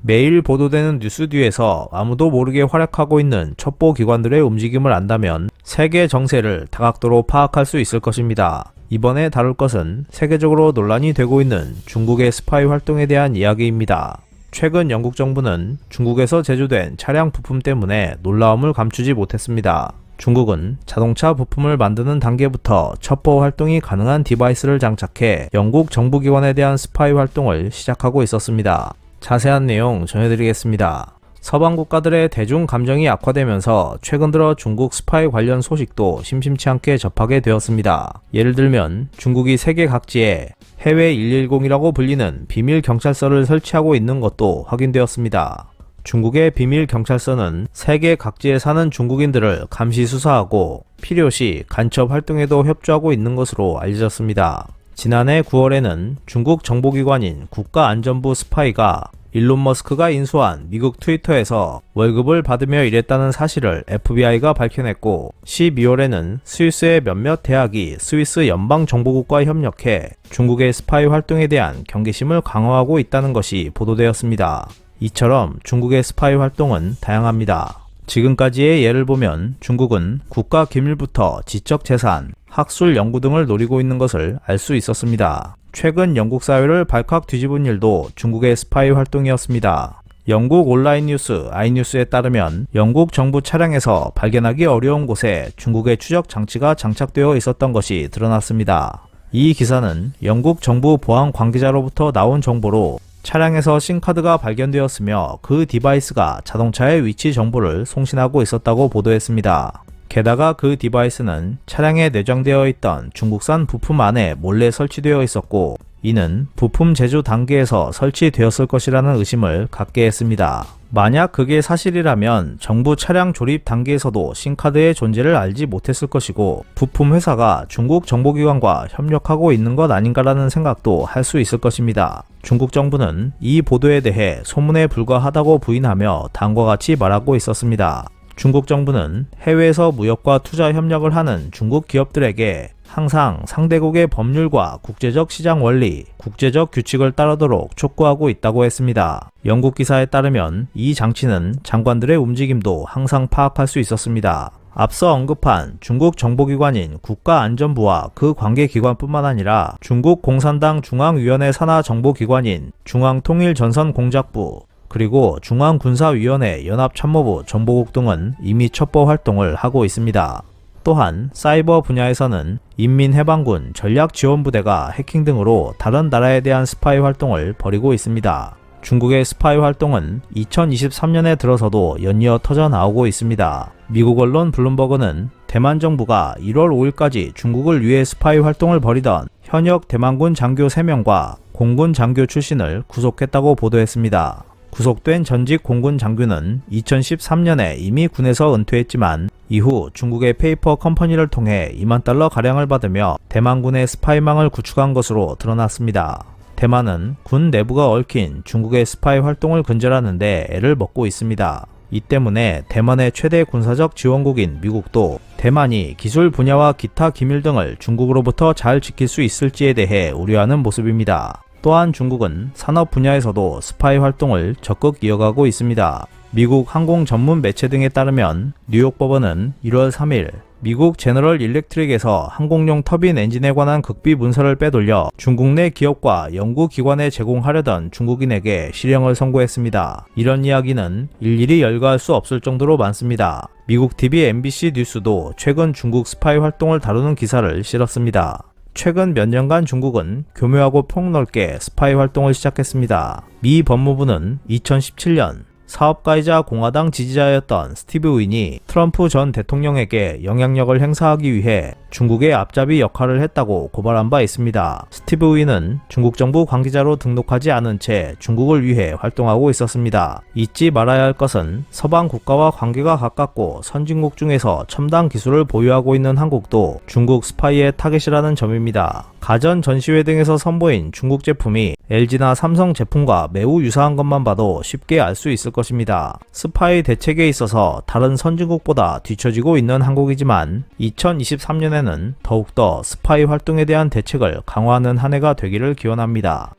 매일 보도되는 뉴스 뒤에서 아무도 모르게 활약하고 있는 첩보 기관들의 움직임을 안다면 세계 정세를 다각도로 파악할 수 있을 것입니다. 이번에 다룰 것은 세계적으로 논란이 되고 있는 중국의 스파이 활동에 대한 이야기입니다. 최근 영국 정부는 중국에서 제조된 차량 부품 때문에 놀라움을 감추지 못했습니다. 중국은 자동차 부품을 만드는 단계부터 첩보 활동이 가능한 디바이스를 장착해 영국 정부기관에 대한 스파이 활동을 시작하고 있었습니다. 자세한 내용 전해드리겠습니다. 서방 국가들의 대중 감정이 악화되면서 최근 들어 중국 스파이 관련 소식도 심심치 않게 접하게 되었습니다. 예를 들면 중국이 세계 각지에 해외 110이라고 불리는 비밀 경찰서를 설치하고 있는 것도 확인되었습니다. 중국의 비밀 경찰서는 세계 각지에 사는 중국인들을 감시 수사하고 필요시 간첩 활동에도 협조하고 있는 것으로 알려졌습니다. 지난해 9월에는 중국 정보기관인 국가안전부 스파이가 일론 머스크가 인수한 미국 트위터에서 월급을 받으며 일했다는 사실을 FBI가 밝혀냈고 12월에는 스위스의 몇몇 대학이 스위스 연방정보국과 협력해 중국의 스파이 활동에 대한 경계심을 강화하고 있다는 것이 보도되었습니다. 이처럼 중국의 스파이 활동은 다양합니다. 지금까지의 예를 보면 중국은 국가기밀부터 지적재산, 학술 연구 등을 노리고 있는 것을 알 수 있었습니다. 최근 영국 사회를 발칵 뒤집은 일도 중국의 스파이 활동이었습니다. 영국 온라인 뉴스 아이뉴스에 따르면 영국 정부 차량에서 발견하기 어려운 곳에 중국의 추적 장치가 장착되어 있었던 것이 드러났습니다. 이 기사는 영국 정부 보안 관계자로부터 나온 정보로 차량에서 심카드가 발견되었으며 그 디바이스가 자동차의 위치 정보를 송신하고 있었다고 보도했습니다. 게다가 그 디바이스는 차량에 내장되어 있던 중국산 부품 안에 몰래 설치되어 있었고 이는 부품 제조 단계에서 설치되었을 것이라는 의심을 갖게 했습니다. 만약 그게 사실이라면 정부 차량 조립 단계에서도 심카드의 존재를 알지 못했을 것이고 부품 회사가 중국 정보기관과 협력하고 있는 것 아닌가라는 생각도 할 수 있을 것입니다. 중국 정부는 이 보도에 대해 소문에 불과하다고 부인하며 다음과 같이 말하고 있었습니다. 중국 정부는 해외에서 무역과 투자 협력을 하는 중국 기업들에게 항상 상대국의 법률과 국제적 시장 원리, 국제적 규칙을 따르도록 촉구하고 있다고 했습니다. 영국 기사에 따르면 이 장치는 장관들의 움직임도 항상 파악할 수 있었습니다. 앞서 언급한 중국 정보기관인 국가안전부와 그 관계기관뿐만 아니라 중국 공산당 중앙위원회 산하 정보기관인 중앙통일전선공작부, 그리고 중앙군사위원회 연합참모부 정보국 등은 이미 첩보 활동을 하고 있습니다. 또한 사이버 분야에서는 인민해방군 전략지원부대가 해킹 등으로 다른 나라에 대한 스파이 활동을 벌이고 있습니다. 중국의 스파이 활동은 2023년에 들어서도 연이어 터져나오고 있습니다. 미국 언론 블룸버그는 대만 정부가 1월 5일까지 중국을 위해 스파이 활동을 벌이던 현역 대만군 장교 3명과 공군 장교 출신을 구속했다고 보도했습니다. 구속된 전직 공군 장교는 2013년에 이미 군에서 은퇴했지만 이후 중국의 페이퍼 컴퍼니를 통해 2만 달러 가량을 받으며 대만군의 스파이망을 구축한 것으로 드러났습니다. 대만은 군 내부가 얽힌 중국의 스파이 활동을 근절하는데 애를 먹고 있습니다. 이 때문에 대만의 최대 군사적 지원국인 미국도 대만이 기술 분야와 기타 기밀 등을 중국으로부터 잘 지킬 수 있을지에 대해 우려하는 모습입니다. 또한 중국은 산업 분야에서도 스파이 활동을 적극 이어가고 있습니다. 미국 항공 전문 매체 등에 따르면 뉴욕 법원은 1월 3일 미국 제너럴 일렉트릭에서 항공용 터빈 엔진에 관한 극비 문서를 빼돌려 중국 내 기업과 연구기관에 제공하려던 중국인에게 실형을 선고했습니다. 이런 이야기는 일일이 열거할 수 없을 정도로 많습니다. 미국 TV MBC 뉴스도 최근 중국 스파이 활동을 다루는 기사를 실었습니다. 최근 몇 년간 중국은 교묘하고 폭넓게 스파이 활동을 시작했습니다. 미 법무부는 2017년 사업가이자 공화당 지지자였던 스티브 윈이 트럼프 전 대통령에게 영향력을 행사하기 위해 중국의 앞잡이 역할을 했다고 고발한 바 있습니다. 스티브 윈은 중국 정부 관계자로 등록하지 않은 채 중국을 위해 활동하고 있었습니다. 잊지 말아야 할 것은 서방 국가와 관계가 가깝고 선진국 중에서 첨단 기술을 보유하고 있는 한국도 중국 스파이의 타겟이라는 점입니다. 가전 전시회 등에서 선보인 중국 제품이 LG나 삼성 제품과 매우 유사한 것만 봐도 쉽게 알 수 있을 것입니다. 스파이 대책에 있어서 다른 선진국보다 뒤처지고 있는 한국이지만 2023년에는 더욱더 스파이 활동에 대한 대책을 강화하는 한 해가 되기를 기원합니다.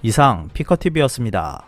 이상 피커TV였습니다.